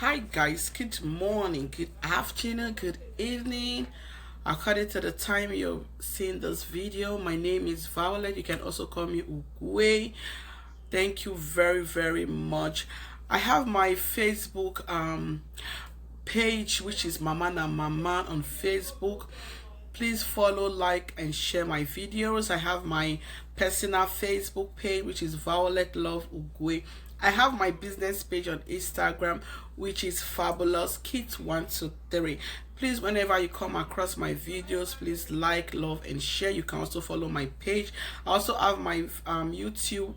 Hi guys, good morning, good afternoon, good evening. According to the time you're seeing this video, my name is Violet. You can also call me Ugwe. Thank you very much. I have my Facebook page, which is Mama na Mama on Facebook. Please follow, like, and share my videos. I have my personal Facebook page, which is Violet Love Ugwe. I have my business page on Instagram, which is Fabulous Kids 123. Please, whenever you come across my videos, please like, love, and share. You can also follow my page. I also have my YouTube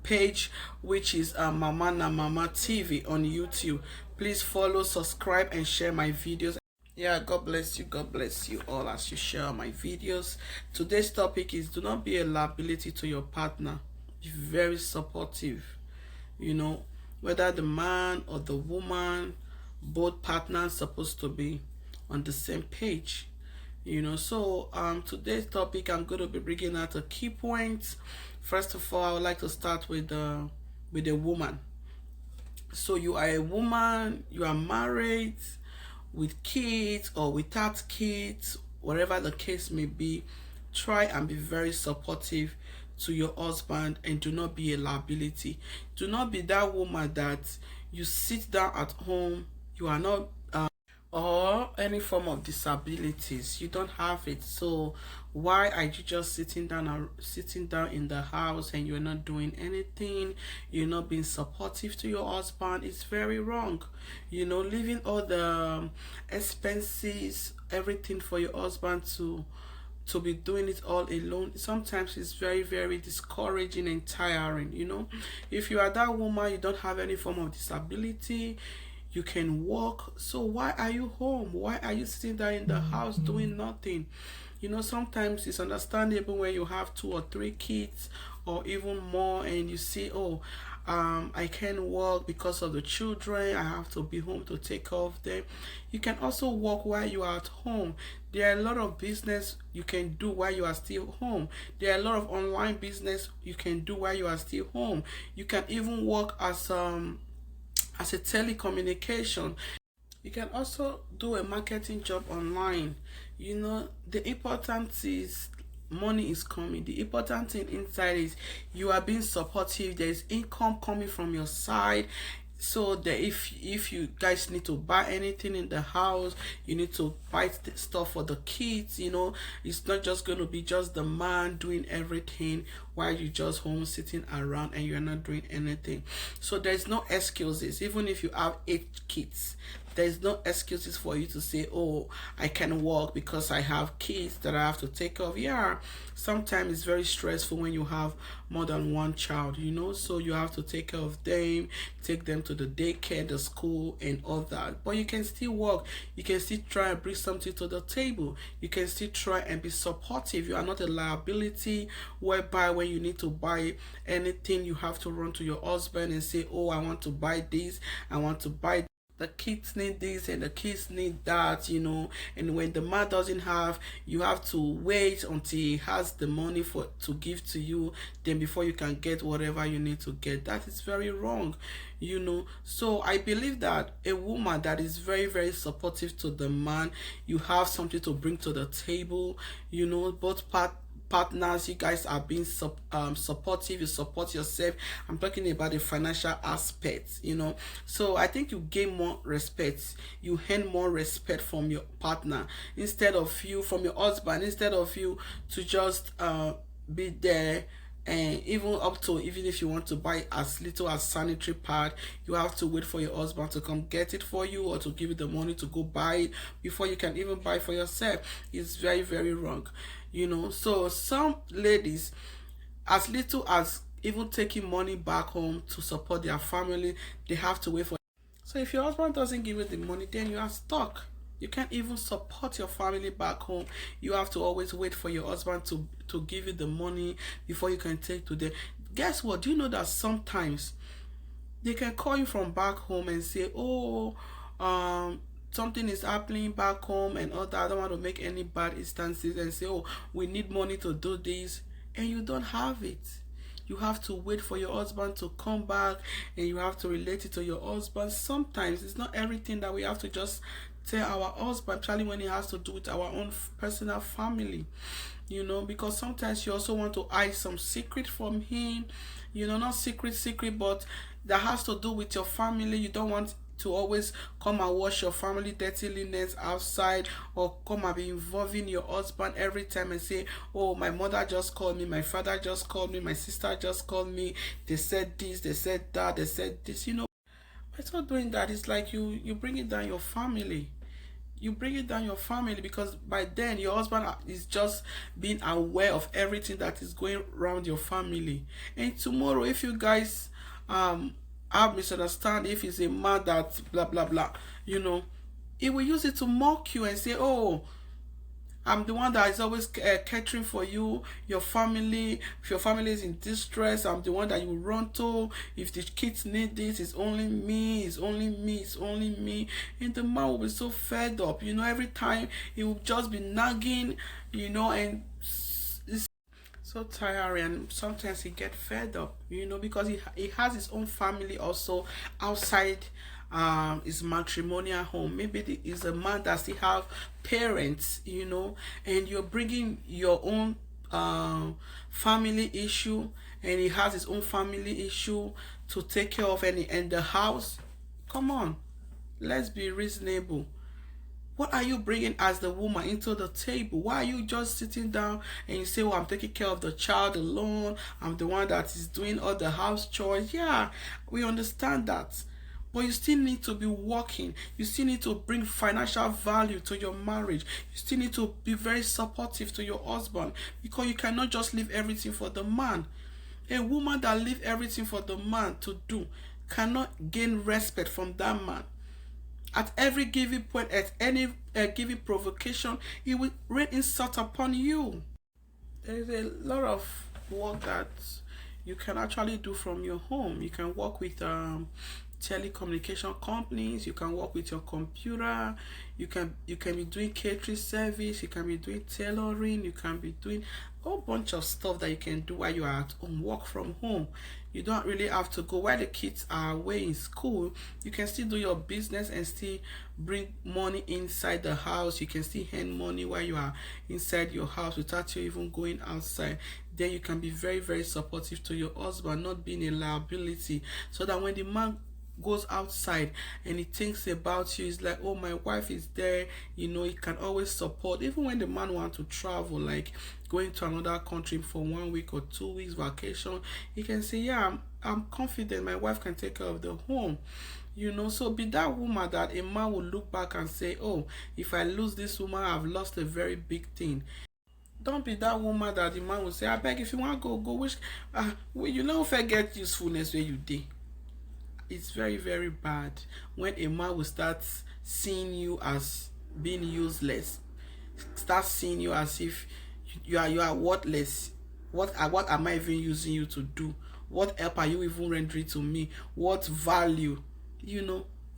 page, which is Mama na Mama TV on YouTube. Please follow, subscribe, and share my videos. Yeah, God bless you. God bless you all as you share my videos. Today's topic is do not be a liability to your partner. Be very supportive. You know, whether the man or the woman, both partners supposed to be on the same page. So today's topic, I'm going to be bringing out a key points. First of all, I would like to start with a woman. So you are a woman, you are married with kids or without kids, whatever the case may be. Try and be very supportive to your husband and do not be a liability. Do not be that woman that you sit down at home, you are not or any form of disabilities, you don't have it. So why are you just sitting down in the house and you're not doing anything? You're not being supportive to your husband. It's very wrong. Leaving all the expenses, everything for your husband to be doing it all alone, sometimes it's very discouraging and tiring. If you are that woman, you don't have any form of disability, you can walk, so why are you home? Why are you sitting there in the house doing nothing? Sometimes it's understandable when you have 2 or 3 kids or even more and you see, I can't work because of the children, I have to be home to take care of them. You can also work while you are at home. There are a lot of business you can do while you are still home. There are a lot of online business you can do while you are still home. You can even work as a telecommunication. You can also do a marketing job online. The important is money is coming. The important thing inside is you are being supportive. There is income coming from your side. So that if you guys need to buy anything in the house, you need to buy stuff for the kids. It's not just going to be just the man doing everything while you just home sitting around and you're not doing anything. So there's no excuses. Even if you have 8 kids, there's no excuses for you to say, I can work because I have kids that I have to take care of. Yeah, sometimes it's very stressful when you have more than one child, so you have to take care of them, take them to the daycare, the school, and all that. But you can still work. You can still try and bring something to the table. You can still try and be supportive. You are not a liability whereby when you need to buy anything, you have to run to your husband and say, I want to buy this, I want to buy the kids need this and the kids need that, and when the man doesn't have, you have to wait until he has the money to give to you, then before you can get whatever you need to get. That is very wrong. So I believe that a woman that is very supportive to the man, you have something to bring to the table. Both partners, you guys are being supportive, you support yourself. I'm talking about the financial aspect. So I think you gain more respect, you earn more respect from your partner from your husband, instead of you to just be there. And even if you want to buy as little as sanitary pad, you have to wait for your husband to come get it for you or to give you the money to go buy it before you can even buy for yourself. It's very wrong. So some ladies, as little as even taking money back home to support their family, they have to wait for. So if your husband doesn't give you the money, then you are stuck. You can't even support your family back home. You have to always wait for your husband to give you the money before you can take to them. Guess what? Do you know that sometimes they can call you from back home and say, something is happening back home and all that. I don't want to make any bad instances and say, we need money to do this, and you don't have it. you have to wait for your husband to come back and you have to relate it to your husband. Sometimes it's not everything that we have to just tell our husband, especially when it has to do with our own personal family, because sometimes you also want to hide some secret from him, not secret, but that has to do with your family. You don't want to always come and wash your family dirty linens outside, or come and be involving your husband every time and say, oh, my mother just called me, my father just called me, my sister just called me, they said this, they said that, they said this. By not doing that, it's like you bring it down your family. You bring it down your family, because by then your husband is just being aware of everything that is going around your family. And tomorrow, if you guys have misunderstand, if it's a man that blah blah blah, he will use it to mock you and say, oh, I'm the one that is always catering for you, your family. If your family is in distress, I'm the one that you run to. If the kids need this, it's only me, it's only me, it's only me. And the man will be so fed up, every time he will just be nagging, and it's so tiring. And sometimes he get fed up, because he has his own family also outside his matrimonial home. Maybe he's a man that still have parents, and you're bringing your own family issue, and he has his own family issue to take care of, and the house. Come on, let's be reasonable. What are you bringing as the woman into the table? Why are you just sitting down and you say, well, I'm taking care of the child alone, I'm the one that is doing all the house chores? Yeah, we understand that. But you still need to be working. You still need to bring financial value to your marriage. You still need to be very supportive to your husband, because you cannot just leave everything for the man. A woman that leaves everything for the man to do cannot gain respect from that man. At every given point, at any given provocation, he will rain insult upon you. There is a lot of work that you can actually do from your home. You can work with telecommunication companies, you can work with your computer, you can be doing catering service, you can be doing tailoring, you can be doing a whole bunch of stuff that you can do while you are at home. Work from home. You don't really have to go while the kids are away in school. You can still do your business and still bring money inside the house. You can still earn money while you are inside your house without you even going outside. Then you can be very, very supportive to your husband, not being a liability, so that when the man goes outside and he thinks about you, it's like, oh, my wife is there, he can always support. Even when the man wants to travel, like going to another country for 1 week or 2 weeks vacation, he can say, yeah, I'm confident my wife can take care of the home. So be that woman that a man will look back and say, oh, if I lose this woman, I've lost a very big thing. Don't be that woman that the man will say, I beg, if you want to go, which you know, forget usefulness where you did. It's very, very bad when a man will start seeing you as being useless, start seeing you as if you are worthless. What am I even using you to do? What help are you even rendering to me? What value?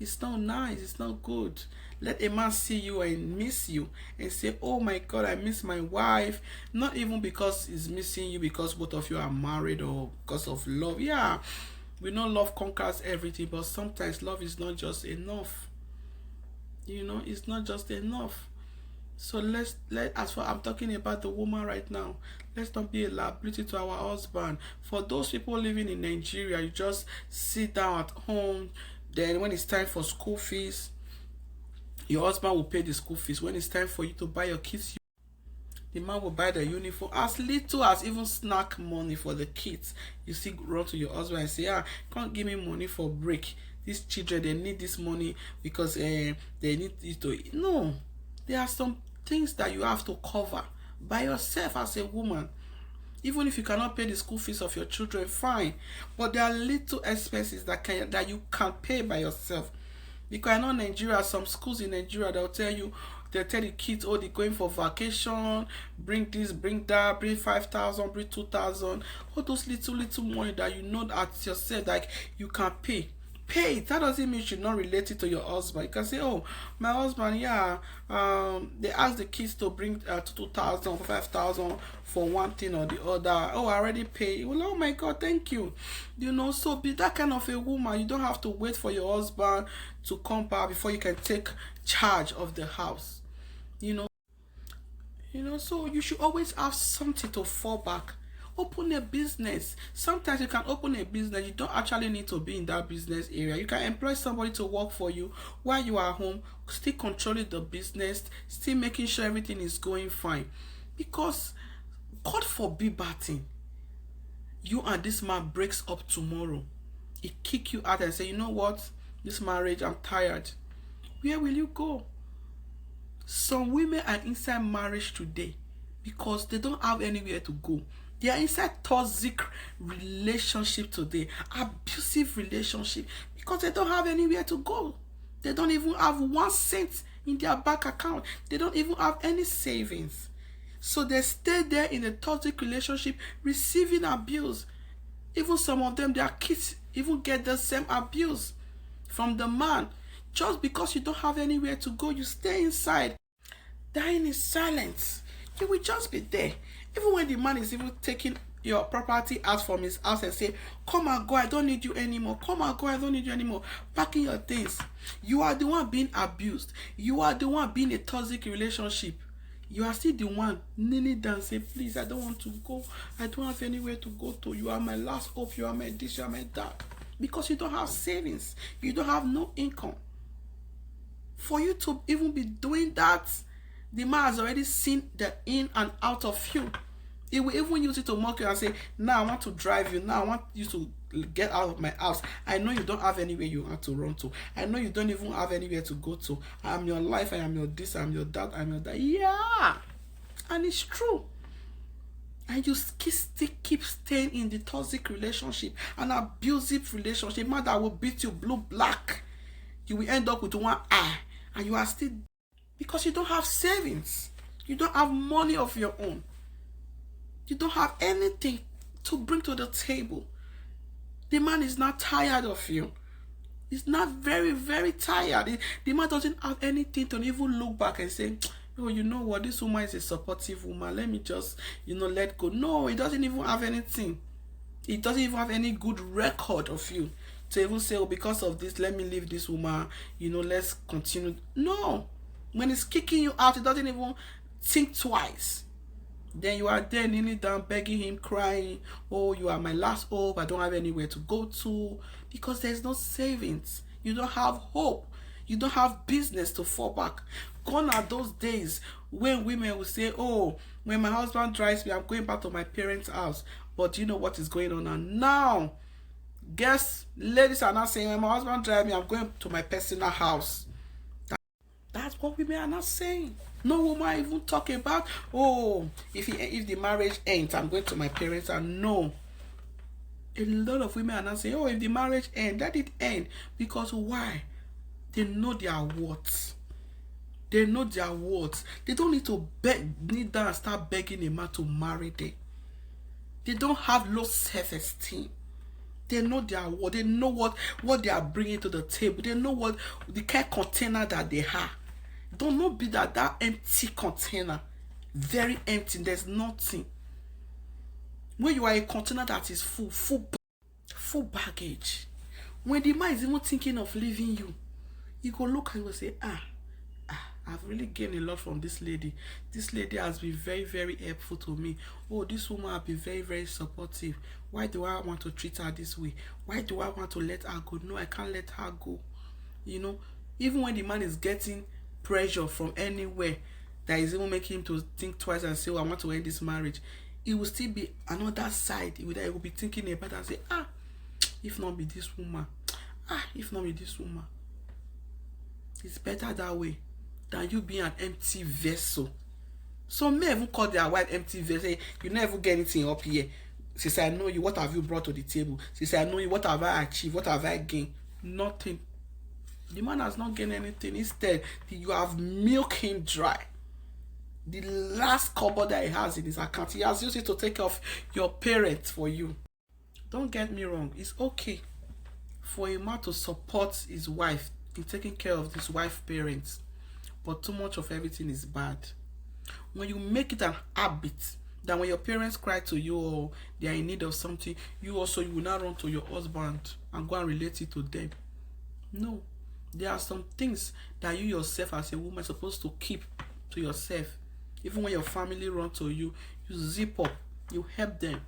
It's not nice, it's not good. Let a man see you and miss you and say, oh my God, I miss my wife. Not even because he's missing you because both of you are married or because of love. Yeah, we know love conquers everything, but sometimes love is not just enough. It's not just enough. So as for I'm talking about the woman right now, let's not be a liability to our husband. For those people living in Nigeria, you just sit down at home. Then when it's time for school fees, your husband will pay the school fees. When it's time for you to buy your kids, the man will buy the uniform. As little as even snack money for the kids, you still run to your husband and say, can't give me money for break. These children, they need this money because they need it to eat. No, there are some things that you have to cover by yourself as a woman. Even if you cannot pay the school fees of your children, fine. But there are little expenses that you can pay by yourself. Because I know Nigeria, some schools in Nigeria, they'll tell the kids, oh, they're going for vacation, bring this, bring that, bring 5,000, bring 2,000. All those little money that at yourself, like you can pay. pay it. That doesn't mean you should not relate it to your husband. You can say, oh, my husband, yeah, they asked the kids to bring 2,000 or 5,000 for one thing or the other. Oh, I already paid. Well, oh my God, thank you. You know, so be that kind of a woman. You don't have to wait for your husband to come back before you can take charge of the house. So you should always have something to fall back. Open a business. Sometimes you can open a business. You don't actually need to be in that business area. You can employ somebody to work for you while you are home, still controlling the business, still making sure everything is going fine. Because God forbid bad thing, you and this man breaks up tomorrow. He kick you out and say, you know what? This marriage, I'm tired. Where will you go? Some women are inside marriage today because they don't have anywhere to go. They are inside toxic relationship today, abusive relationship, because they don't have anywhere to go. They don't even have 1 cent in their bank account. They don't even have any savings. So they stay there in a toxic relationship, receiving abuse. Even some of them, their kids even get the same abuse from the man. Just because you don't have anywhere to go, you stay inside, dying in silence. You will just be there. Even when the man is even taking your property out from his house and say, come and go, I don't need you anymore. Come and go, I don't need you anymore. Packing your things. You are the one being abused. You are the one being a toxic relationship. You are still the one kneeling down saying, please, I don't want to go. I don't have anywhere to go to. You are my last hope. You are my this, you are my that. Because you don't have savings. You don't have no income. For you to even be doing that, the man has already seen the in and out of you. He will even use it to mock you and say, now I want to drive you. Now I want you to get out of my house. I know you don't have anywhere you have to run to. I know you don't even have anywhere to go to. I am your life. I am your this. I am your that. I am your that. Yeah. And it's true. And you still keep staying in the toxic relationship, an abusive relationship, man that will beat you blue, black. You will end up with one eye. And you are still, because you don't have savings. You don't have money of your own. You don't have anything to bring to the table. The man is not tired of you. He's not very, very tired. The man doesn't have anything to even look back and say, oh, you know what? This woman is a supportive woman. Let me just, let go. No, he doesn't even have anything. He doesn't even have any good record of you to even say, oh, because of this, let me leave this woman, let's continue. No. When he's kicking you out, he doesn't even think twice. Then you are there kneeling down, begging him, crying, oh, you are my last hope. I don't have anywhere to go to. Because there's no savings. You don't have hope. You don't have business to fall back. Gone are those days when women will say, oh, when my husband drives me, I'm going back to my parents' house. But you know what is going on now? Guess ladies are not saying, when my husband drives me, I'm going to my personal house. That's what women are not saying. No woman even talk about, oh, if the marriage ends, I'm going to my parents' house. No. A lot of women are not saying, oh, if the marriage ends, let it end. Because why? They know their worth. They know their worth. They don't need to kneel down and start begging a man to marry them. They don't have low self-esteem. They know their worth. They know what they are bringing to the table. They know what the kind of container that they have. Don't not be that empty container. Very empty. There's nothing. When you are a container that is full baggage. When the man is even thinking of leaving you, you go look and you will say, I've really gained a lot from this lady. This lady has been very, very helpful to me. Oh, this woman has been very, very supportive. Why do I want to treat her this way? Why do I want to let her go? No, I can't let her go. Even when the man is getting pressure from anywhere that is even making him to think twice and say, oh, I want to end this marriage, it will still be another side that he will be thinking about and say, if not be this woman, if not be this woman. It's better that way than you being an empty vessel. Some men even call their wife empty vessel. Say, you never get anything up here. She said, I know you. What have you brought to the table? She said, I know you. What have I achieved? What have I gained? Nothing. The man has not gained anything. Instead, you have milked him dry. The last cover that he has in his account, he has used it to take off your parents for you. Don't get me wrong. It's okay for a man to support his wife in taking care of his wife parents, but too much of everything is bad. When you make it an habit that when your parents cry to you or they are in need of something, you will not run to your husband and go and relate it to them. No, there are some things that you yourself as a woman are supposed to keep to yourself. Even when your family run to you, you zip up, you help them.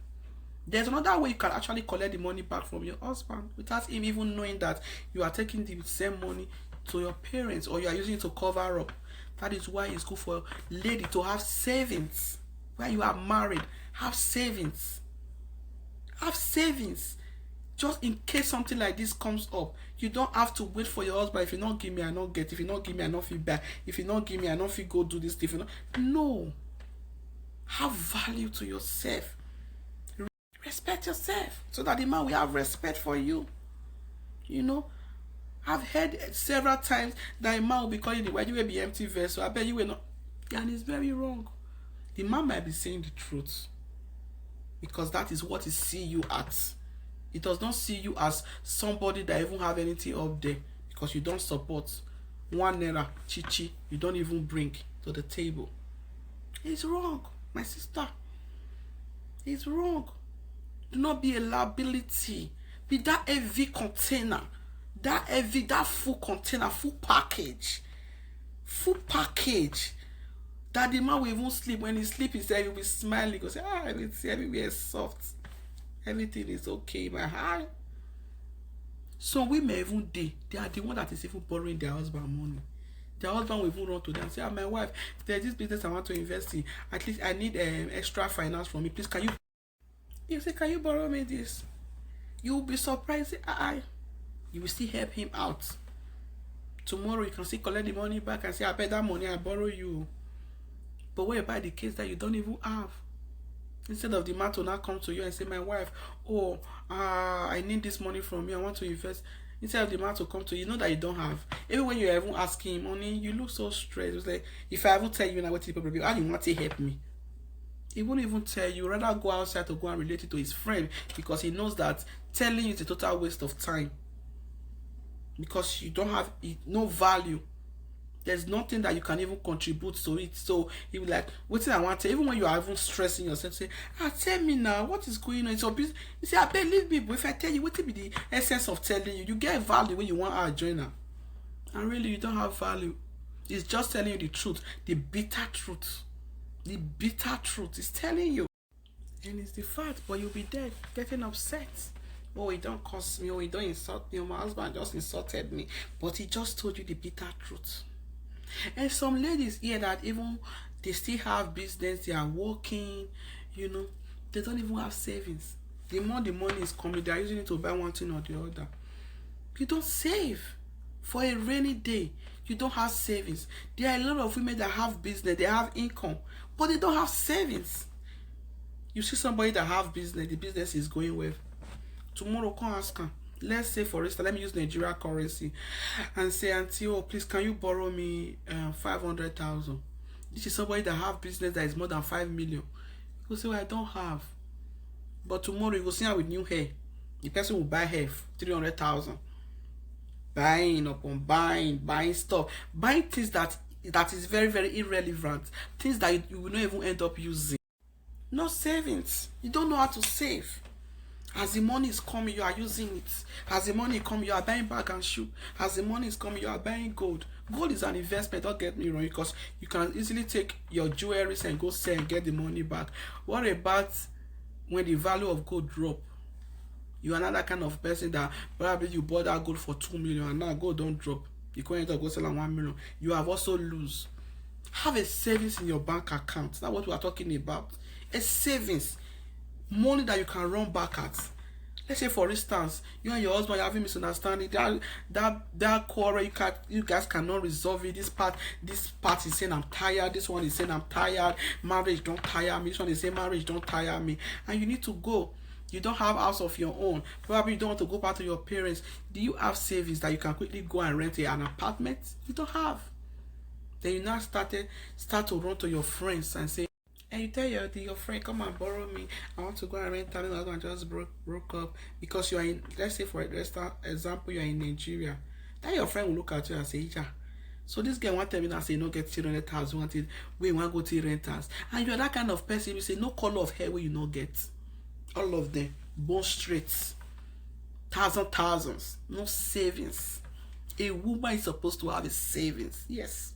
There's another way you can actually collect the money back from your husband without him even knowing that you are taking the same money to your parents or you are using it to cover up. That is why it's good for a lady to have savings. When you are married, have savings. Have savings. Just in case something like this comes up, you don't have to wait for your husband. If you not give me, I not get. If you not give me, I not feel bad. If you not give me, I not feel go do this. If you not, no. Have value to yourself. Respect yourself so that the man will have respect for you. You know, I've heard several times that a man will be calling the wife, you will be empty vessel. I bet you will not. And it's very wrong. The man might be saying the truth because that is what he see you at. It does not see you as somebody that even have anything up there because you don't support. 1 naira chichi you don't even bring to the table. It's wrong, my sister. It's wrong. Do not be a liability. Be that heavy container. That full container, full package. Full package. That the man will even sleep. When he sleep, he will be smiling. He will say, everywhere is soft. Everything is okay, my heart. So women even they are the one that is even borrowing their husband money. Their husband will even run to them and say, my wife, there's this business I want to invest in. At least I need extra finance from me. Please, can you? You say, can you borrow me this? You will be surprised. You will still help him out. Tomorrow you can still collect the money back and say, I bet that money I borrow you. But what about the case that you don't even have? Instead of the man to now come to you and say, my wife, I need this money from you, I want to invest. Instead of the man to come to you, know that you don't have. Even when you're even asking him money, you look so stressed. It's like, if I even tell you now what the problem is, how do you want to help me? He won't even tell you. Rather go outside to go and relate it to his friend because he knows that telling you is a total waste of time. Because you don't have no value. There's nothing that you can even contribute to it. So he will like, wait till I want to. Even when you are even stressing yourself, say, tell me now, what is going on? It's your business. You say, I believe me, but if I tell you, what will be the essence of telling you? You get value when you want our joiner. And really, you don't have value. It's just telling you the truth, the bitter truth. The bitter truth is telling you. And it's the fact, but you'll be there getting upset. Oh, he don't curse me. Oh, he don't insult me. Oh, my husband just insulted me. But he just told you the bitter truth. And some ladies hear that even they still have business, they are working, you know, they don't even have savings. The more the money is coming, they are using it to buy one thing or the other. You don't save for a rainy day. You don't have savings. There are a lot of women that have business, they have income, but they don't have savings. You see somebody that have business, the business is going well. Tomorrow, come ask her. Let's say, for instance, let me use Nigeria currency and say, auntie, oh, please, can you borrow me 500,000? This is somebody that have business that is more than 5 million. You say, well, I don't have. But tomorrow, you go see her with new hair. The person will buy hair 300,000. Buying upon buying stuff. Buying things that is very, very irrelevant. Things that you will not even end up using. No savings. You don't know how to save. As the money is coming, you are using it. As the money is coming, you are buying bag and shoe. As the money is coming, you are buying gold. Gold is an investment, don't get me wrong, because you can easily take your jewelry and go sell and get the money back. What about when the value of gold drop? You are another kind of person that probably you bought that gold for 2 million and now gold don't drop. You can't go sell on 1 million. You have also lose. Have a savings in your bank account. That's what we are talking about. A savings. Money that you can run back at. Let's say, for instance, you and your husband are having misunderstanding. That quarrel, you guys cannot resolve it. This part is saying I'm tired. This one is saying I'm tired. Marriage don't tire me. This one is saying marriage don't tire me. And you need to go. You don't have house of your own. Probably you don't want to go back to your parents. Do you have savings that you can quickly go and rent an apartment? You don't have. Then you now start to run to your friends and say, And you tell your friend, come and borrow me. I want to go and rent and I just broke up because you are in, let's say for example, you are in Nigeria. Then your friend will look at you and say, yeah. So this guy want to tell me that say no get 300,000, wanted we want to go to rent house. And you're that kind of person, you say no color of hair where you not get. All of them, bone straight, thousands, no savings. A woman is supposed to have a savings. Yes.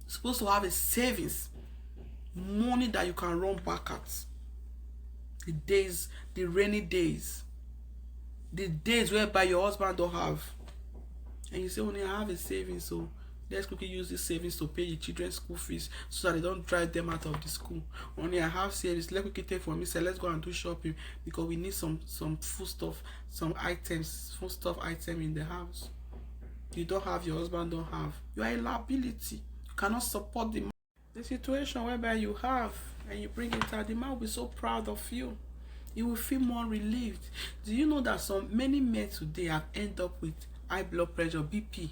Supposed to have a savings. Money that you can run back at. The days, the rainy days. The days whereby your husband don't have. And you say, only I have a savings, so let's quickly use this savings to pay the children's school fees so that they don't drive them out of the school. Only I have savings, let's quickly take from me, say let's go and do shopping because we need some food stuff, some items, food stuff item in the house. You don't have, your husband don't have. You are a liability. You cannot support the man. The situation whereby you have and you bring it out, the man will be so proud of you. He will feel more relieved. Do you know that many men today have ended up with high blood pressure, BP,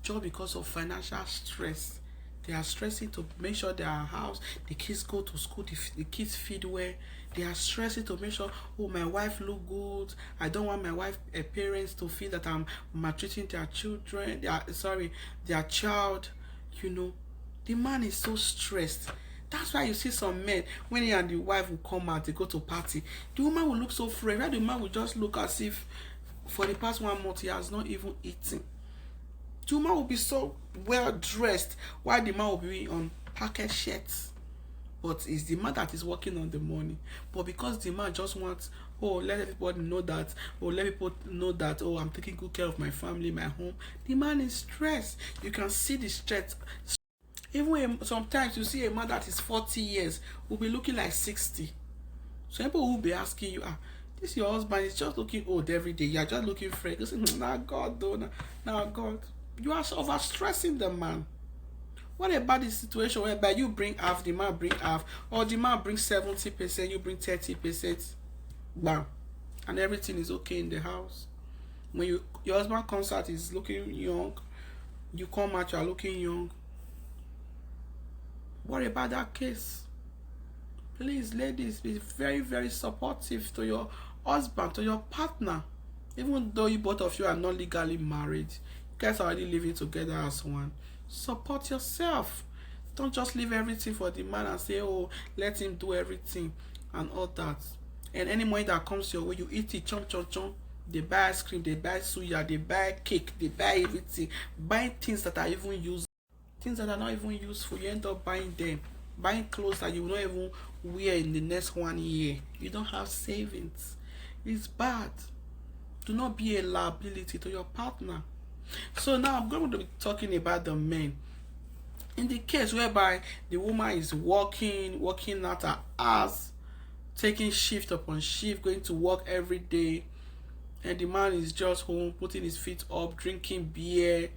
just because of financial stress? They are stressing to make sure their house, the kids go to school, the kids feed well. They are stressing to make sure, oh, my wife look good. I don't want my wife parents to feel that I'm maltreating their children, their child. You know, the man is so stressed. That's why you see some men, when he and the wife will come out, they go to party, the woman will look so fresh. The man will just look as if for the past 1 month he has not even eaten. The woman will be so well dressed while the man will be on packet shirts. But it's the man that is working on the money. But because the man just wants, oh, let everybody know that, let people know that, oh, I'm taking good care of my family, my home. The man is stressed. You can see the stress. Even sometimes you see a man that is 40 years will be looking like 60. So people will be asking you, this your husband is just looking old every day. You're just looking fresh. You say, nah, God, though, nah, God. You are overstressing the man. What about the situation whereby you bring half, the man bring half, or the man brings 70%, you bring 30%, bam, and everything is okay in the house? When your husband comes out, he's looking young. You come out, you are looking young. What about that case? Please, ladies, be very, very supportive to your husband, to your partner. Even though you both of you are not legally married, you guys are already living together as one. Support yourself. Don't just leave everything for the man and say, oh, let him do everything and all that. And any money that comes your way, you eat it, chomp, chomp, chomp. They buy ice cream, they buy suya, they buy cake, they buy everything. Buy things that are even used. Things that are not even useful, you end up buying them. Buying clothes that you will not even wear in the next 1 year. You don't have savings. It's bad. Do not be a liability to your partner. So now I'm going to be talking about the men. In the case whereby the woman is working out her ass, taking shift upon shift, going to work every day, and the man is just home, putting his feet up, drinking beer,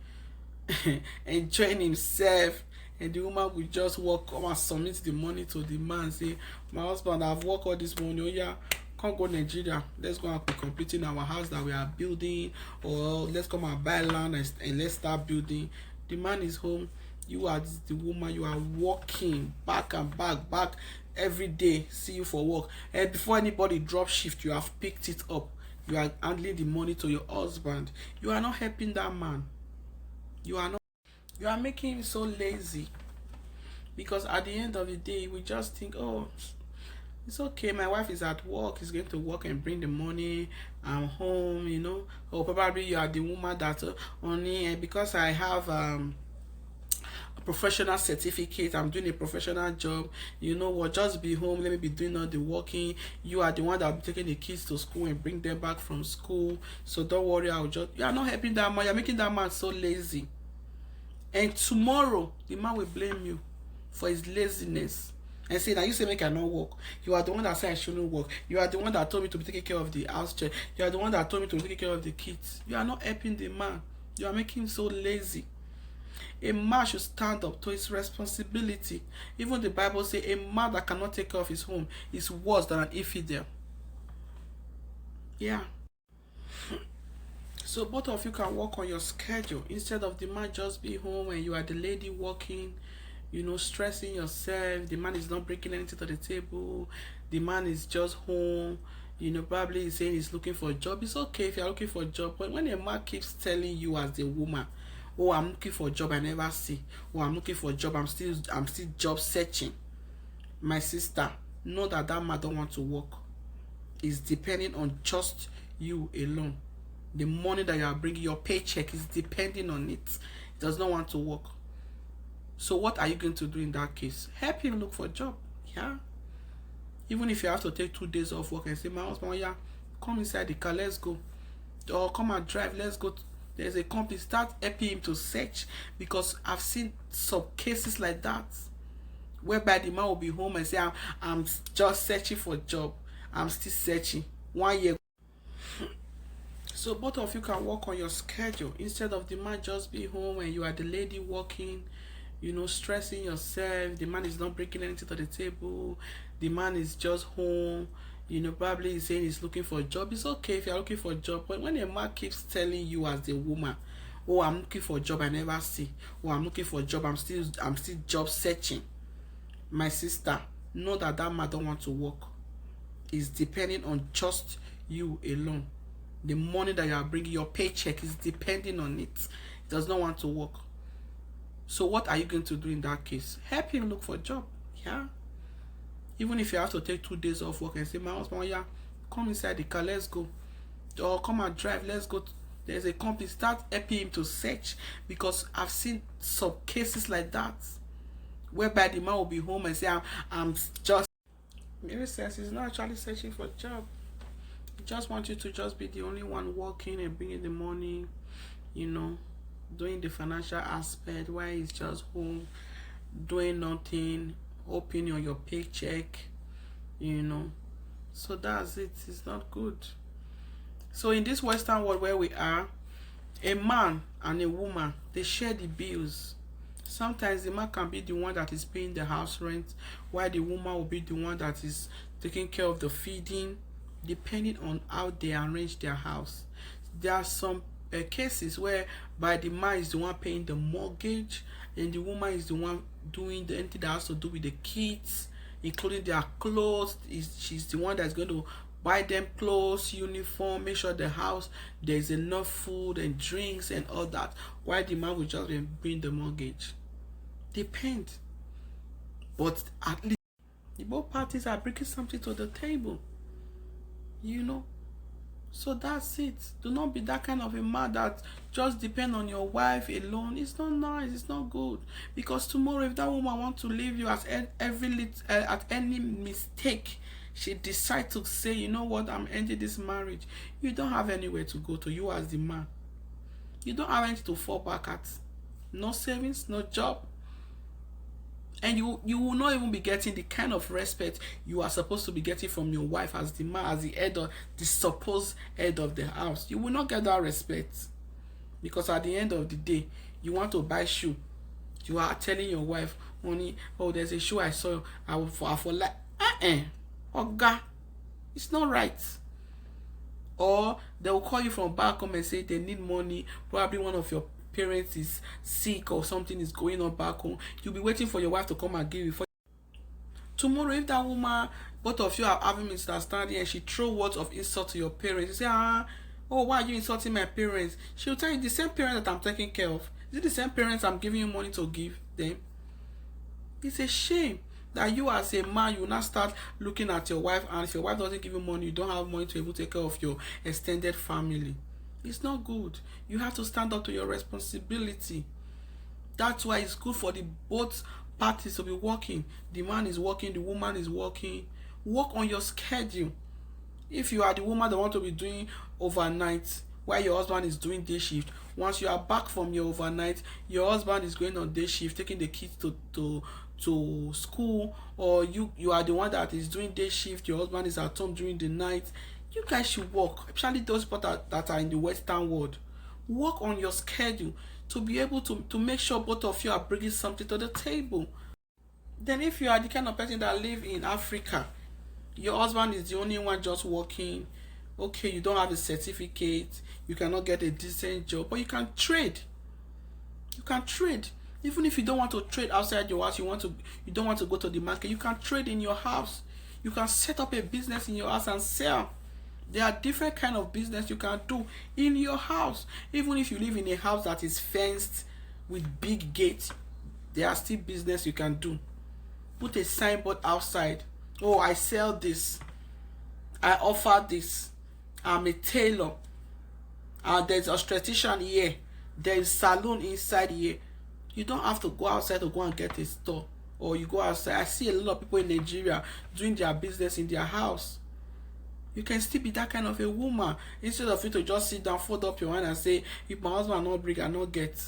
enjoying himself, and the woman will just walk, come and submit the money to the man, say, my husband, I've worked all this money, oh yeah, come go Nigeria, let's go and be completing our house that we are building, or let's come and buy land and let's start building. The man is home, you are the woman, you are walking back and back every day, see you for work, and before anybody drop shift, you have picked it up, you are handling the money to your husband. You are not helping that man. You are making him so lazy, because at the end of the day we just think, oh, it's okay, my wife is at work, is going to work and bring the money, I'm home, you know. Or probably you are the woman that only because I have a professional certificate, I'm doing a professional job, you know what, just be home, let me be doing all the working. You are the one that will be taking the kids to school and bring them back from school, so don't worry, you are not helping that man. You're making that man so lazy. And tomorrow, the man will blame you for his laziness and say, now you say make I not work. You are the one that said I shouldn't work. You are the one that told me to be taking care of the house chair. You are the one that told me to be taking care of the kids. You are not helping the man. You are making him so lazy. A man should stand up to his responsibility. Even the Bible says a man that cannot take care of his home is worse than an infidel. Yeah. So both of you can work on your schedule instead of the man just be home and you are the lady working, stressing yourself. The man is not bringing anything to the table. The man is just home. Probably he's saying he's looking for a job. It's okay if you're looking for a job, but when a man keeps telling you as the woman, oh, I'm looking for a job I never see, oh, I'm looking for a job, I'm still job searching, my sister, know that man don't want to work. It's depending on just you alone. The money that you are bringing, your paycheck, is depending on it. It does not want to work. So what are you going to do in that case? Help him look for a job. Yeah. Even if you have to take 2 days off work and say, my husband, yeah, come inside the car, let's go. Or come and drive, let's go. There's a company, start helping him to search, because I've seen some cases like that whereby the man will be home and say, I'm just searching for a job. I'm still searching. 1 year. So both of you can work on your schedule instead of the man just be home and you are the lady working, stressing yourself. The man is not bringing anything to the table. The man is just home. Probably he's saying he's looking for a job. It's okay if you're looking for a job, but when a man keeps telling you as the woman, oh, I'm looking for a job I never see, oh, I'm looking for a job, I'm still job searching, my sister, know that man don't want to work. It's depending on just you alone. The money that you are bringing, your paycheck, is depending on it. It does not want to work. So what are you going to do in that case? Help him look for a job. Yeah. Even if you have to take 2 days off work and say, my husband, yeah, come inside the car, let's go. Or come and drive, let's go. There's a company, start helping him to search, because I've seen some cases like that whereby the man will be home and say, I'm just, maybe says he's not actually searching for a job. He just wants you to just be the only one working and bringing the money, doing the financial aspect, while he's just home doing nothing, hoping on your paycheck, so that's it. It's not good. So in this Western world where we are, a man and a woman, they share the bills. Sometimes the man can be the one that is paying the house rent, while the woman will be the one that is taking care of the feeding, depending on how they arrange their house. There are some cases where by the man is the one paying the mortgage, and the woman is the one doing anything that has to do with the kids, including their clothes. She's the one that's going to buy them clothes, uniform, make sure the house there's enough food and drinks and all that, while the man will just bring the mortgage. Depend. But at least the both parties are bringing something to the table. So that's it. Do not be that kind of a man that just depend on your wife alone. It's not nice. It's not good. Because tomorrow, if that woman wants to leave you at any mistake, she decides to say, you know what, I'm ending this marriage, you don't have anywhere to go to. You as the man, you don't have anything to fall back at. No savings, no job. And you will not even be getting the kind of respect you are supposed to be getting from your wife as the man, as the head of the supposed head of the house. You will not get that respect, because at the end of the day, you want to buy shoe. You are telling your wife, honey, oh, there's a shoe I saw, I for like, Oga, it's not right. Or they will call you from back home and say they need money. Probably one of your parents is sick or something is going on back home. You'll be waiting for your wife to come and give you. Tomorrow, if that woman, both of you are having misunderstanding, and she throw words of insult to your parents, you say, oh, why are you insulting my parents? She'll tell you, the same parents that I'm taking care of, is it the same parents I'm giving you money to give them? It's a shame that you as a man, you will not start looking at your wife, and if your wife doesn't give you money, you don't have money to able to take care of your extended family. It's not good. You have to stand up to your responsibility. That's why it's good for the both parties to be working. The man is working, the woman is working. Work on your schedule. If you are the woman that want to be doing overnight while your husband is doing day shift, once you are back from your overnight, your husband is going on day shift, taking the kids to school, or you are the one that is doing day shift, your husband is at home during the night. You guys should work, especially those people that are in the Western world. Work on your schedule to be able to make sure both of you are bringing something to the table. Then if you are the kind of person that live in Africa, your husband is the only one just working, okay, you don't have a certificate, you cannot get a decent job, but you can trade. You can trade. Even if you don't want to trade outside your house, you don't want to go to the market, you can trade in your house. You can set up a business in your house and sell. There are different kind of business you can do in your house. Even if you live in a house that is fenced with big gates, there are still business you can do. Put a signboard outside. Oh, I sell this. I offer this. I'm a tailor. There's a esthetician here. There's salon inside here. You don't have to go outside to go and get a store. Or you go outside. I see a lot of people in Nigeria doing their business in their house. You can still be that kind of a woman. Instead of you to just sit down, fold up your hand and say, if my husband not bring, I not get.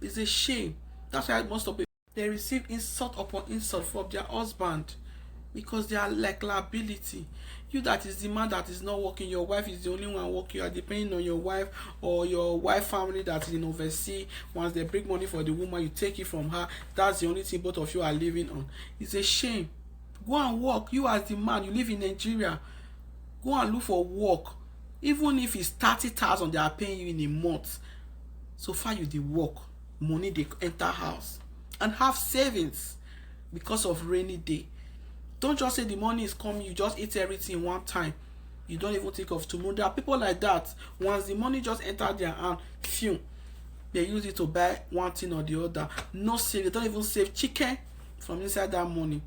It's a shame. That's why most of people, they receive insult upon insult from their husband. Because they are like liability. You that is the man that is not working, your wife is the only one working, you are depending on your wife or your wife family that is in overseas. Once they bring money for the woman, you take it from her. That's the only thing both of you are living on. It's a shame. Go and work. You as the man, you live in Nigeria. Go and look for work. Even if it's 30,000 they are paying you in a month. So far you dey work. Money they enter house. And have savings because of rainy day. Don't just say the money is coming, you just eat everything one time. You don't even think of tomorrow. There are people like that. Once the money just enters their hand, phew, they use it to buy one thing or the other. No save. They don't even save chicken from inside that money.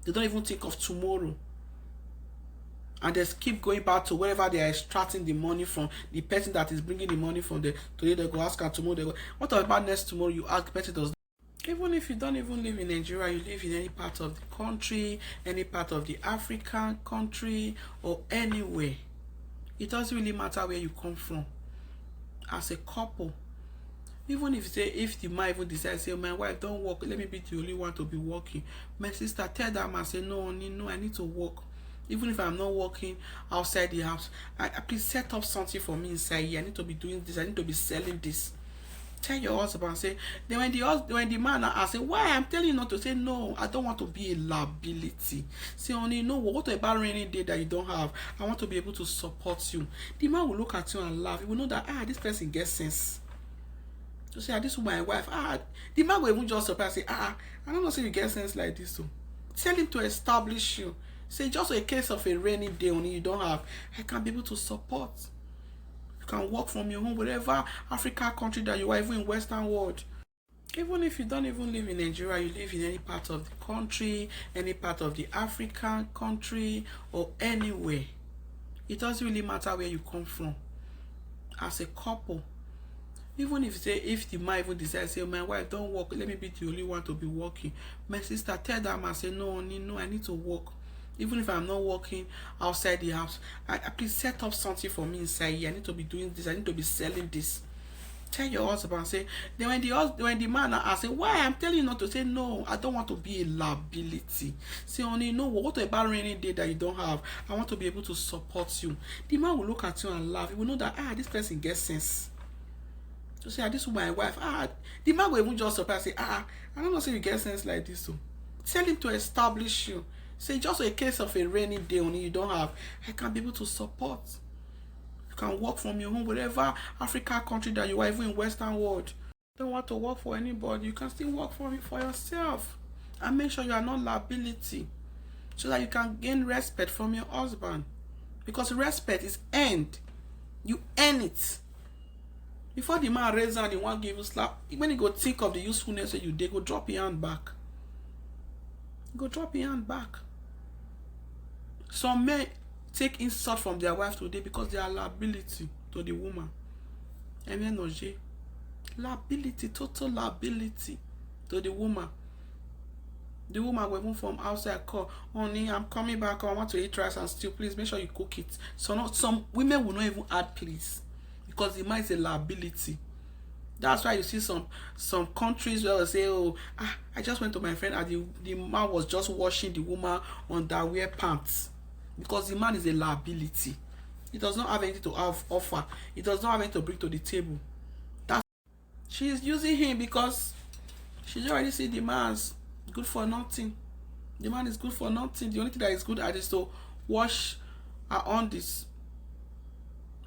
They don't even think of tomorrow. And they keep going back to wherever they are extracting the money from. The person that is bringing the money from there. Today they go ask her, tomorrow they go. What about next tomorrow? You ask, the person does. Even if you don't even live in Nigeria, you live in any part of the country, any part of the African country, or anywhere. It doesn't really matter where you come from. As a couple, even if the man even decides, say, my wife don't work, let me be the only one to be working. My sister, tell that man, say, no, I need to work. Even if I'm not working outside the house, please set up something for me inside here. I need to be doing this. I need to be selling this. Tell your husband and say, then when the man asks, say, why I'm telling you not to, say, no, I don't want to be a liability. Say, only no, what about rainy day that you don't have? I want to be able to support you. The man will look at you and laugh. He will know that this person gets sense. So say, this is my wife. The man will even just surprise, say, I don't know, say you get sense like this. So tell him to establish you. Say, just a case of a rainy day only you don't have, I can be able to support. You can work from your home, whatever African country that you are, even in Western world. Even if you don't even live in Nigeria, you live in any part of the country, any part of the African country, or anywhere. It doesn't really matter where you come from. As a couple, even if the man even decides, say, my wife don't work, let me be the only one to be working. My sister, tell that man, say, no, I need to work. Even if I'm not working outside the house, please set up something for me inside here. I need to be doing this. I need to be selling this. Tell your husband and say, then when the man asks, say, why I'm telling you not to, say, no, I don't want to be a liability. Say, only no, what about rainy day that you don't have? I want to be able to support you. The man will look at you and laugh. He will know that this person gets sense. So say, this is my wife. The man will even just surprise, say, I don't know, say you get sense like this. So tell him to establish you. Say, just a case of a rainy day only you don't have, I can be able to support. You can work from your home, whatever African country that you are, even in Western world. Don't want to work for anybody, you can still work for yourself. And make sure you are not liability. So that you can gain respect from your husband. Because respect is earned. You earn it. Before the man raises hand, he won't give you slap. When you go think of the usefulness that you did, go drop your hand back. Go drop your hand back. Some men take insult from their wife today because they are liability to the woman. Liability, total liability to the woman. The woman will move from outside, call, honey, I'm coming back, I want to eat rice and stew, please make sure you cook it. So some women will not even add please because the man is a liability. That's why you see some countries where they say, oh, I just went to my friend and the man was just washing the woman underwear pants. Because the man is a liability. He does not have anything to offer. He does not have anything to bring to the table. She is using him because she's already seen the man's good for nothing. The man is good for nothing. The only thing that is good at is to wash her on this.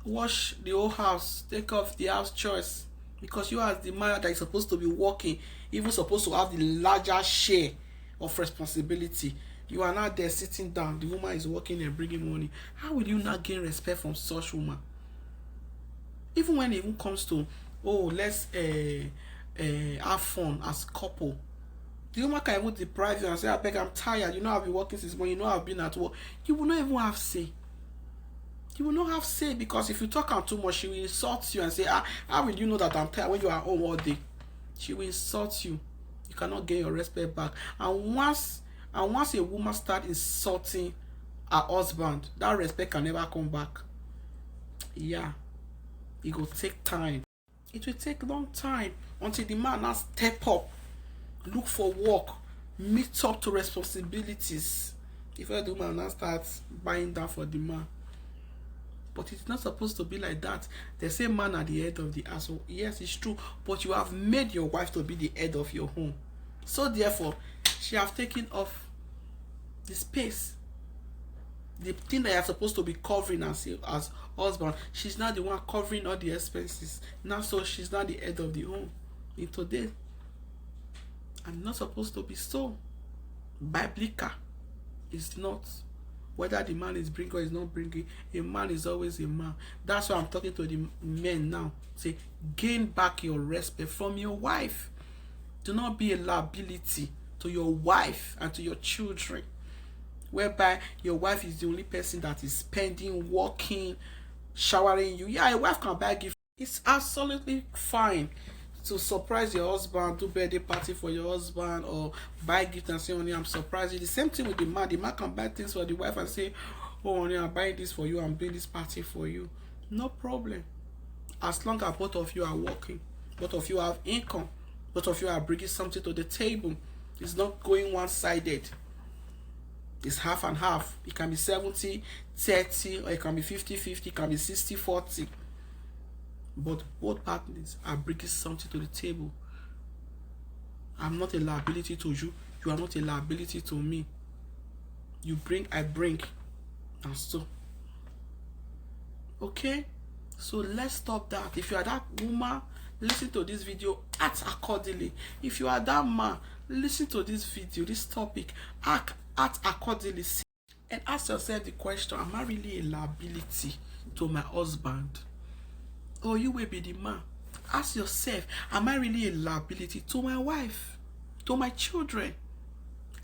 Wash the whole house. Take off the house chores. Because you as the man that is supposed to be working, even supposed to have the larger share of responsibility, you are not there sitting down. The woman is working and bringing money. How will you not gain respect from such woman? Even when it even comes to, oh, let's have fun as couple, the woman can even deprive you and say, I beg, I'm tired. You know I've been working since morning. You know I've been at work. You will not even have say. You will not have say, because if you talk out too much, she will insult you and say, how will you know that I'm tired when you are home all day? She will insult you. You cannot get your respect back. And once a woman starts insulting her husband, that respect can never come back. Yeah. It will take time. It will take a long time until the man now step up, look for work, meet up to responsibilities. If the woman now starts buying down for the man. But it's not supposed to be like that. They say man at the head of the house. So yes, it's true. But you have made your wife to be the head of your home. So therefore, she have taken off the space. The thing that you're supposed to be covering as husband, she's not the one covering all the expenses. Now, so she's not the head of the home in today. I'm not supposed to be so. Biblical is not. Whether the man is bringing or is not bringing, a man is always a man. That's why I'm talking to the men now. Say, gain back your respect from your wife. Do not be a liability to your wife and to your children, whereby your wife is the only person that is spending, working, showering you. Yeah, your wife can buy gifts. It's absolutely fine to surprise your husband, do birthday party for your husband, or buy gift and say, honey, I'm surprising you. The same thing with the man. The man can buy things for the wife and say, oh, honey, I'm buying this for you, I'm doing this party for you. No problem. As long as both of you are working, both of you have income, both of you are bringing something to the table. It's not going one-sided. It's half and half. It can be 70-30, or it can be 50-50, it can be 60-40. But both partners are bringing something to the table. I'm not a liability to you. You are not a liability to me. You bring, I bring. And so. Okay? So let's stop that. If you are that woman, listen to this video, act accordingly. If you are that man, listen to this video, this topic, act accordingly. And ask yourself the question, am I really a liability to my husband? Or you will be the man. Ask yourself, am I really a liability to my wife, to my children?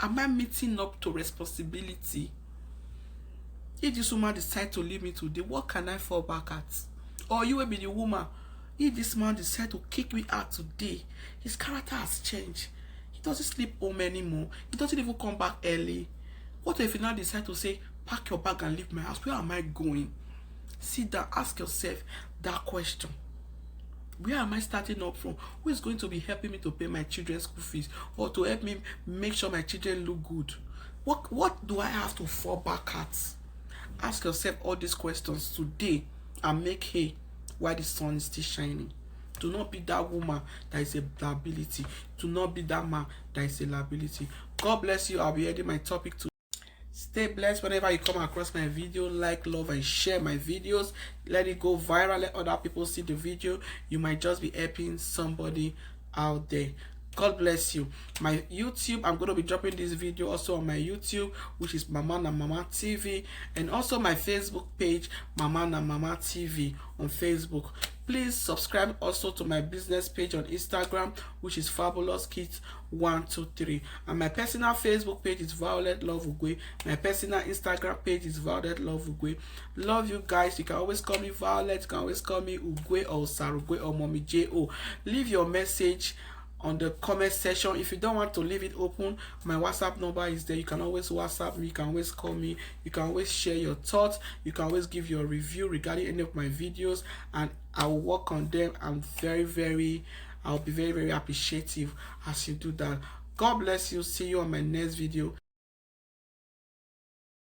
Am I meeting up to responsibility? If this woman decides to leave me today, what can I fall back at? Or you will be the woman. If this man decides to kick me out today, his character has changed. He doesn't sleep home anymore. He doesn't even come back early. What if you now decide to say, pack your bag and leave my house? Where am I going? Sit down, ask yourself that question. Where am I starting up from? Who is going to be helping me to pay my children's school fees, or to help me make sure my children look good? What do I have to fall back at? Ask yourself all these questions today and make hay while the sun is still shining. Do not be that woman that is a liability. Do not be that man that is a liability. God bless you. I'll be ending my topic today. Stay blessed whenever you come across my video. Like, love, and share my videos. Let it go viral. Let other people see the video. You might just be helping somebody out there. God bless you. My YouTube, I'm going to be dropping this video also on my YouTube, which is Mama na Mama TV, and also my Facebook page, Mama na Mama TV on Facebook. Please subscribe also to my business page on Instagram, which is Fabulous Kids 123, and my personal Facebook page is Violet Love Ugwe. My personal Instagram page is Violet Love Ugwe. Love you guys. You can always call me Violet. You can always call me Ugwe or Sarugwe or Mommy J.O. Leave your message on the comment section. If you don't want to leave it open, my WhatsApp number is there. You can always WhatsApp me. You can always call me. You can always share your thoughts. You can always give your review regarding any of my videos, and I will work on them. I'll be very appreciative as you do that. God bless you. See you on my next video.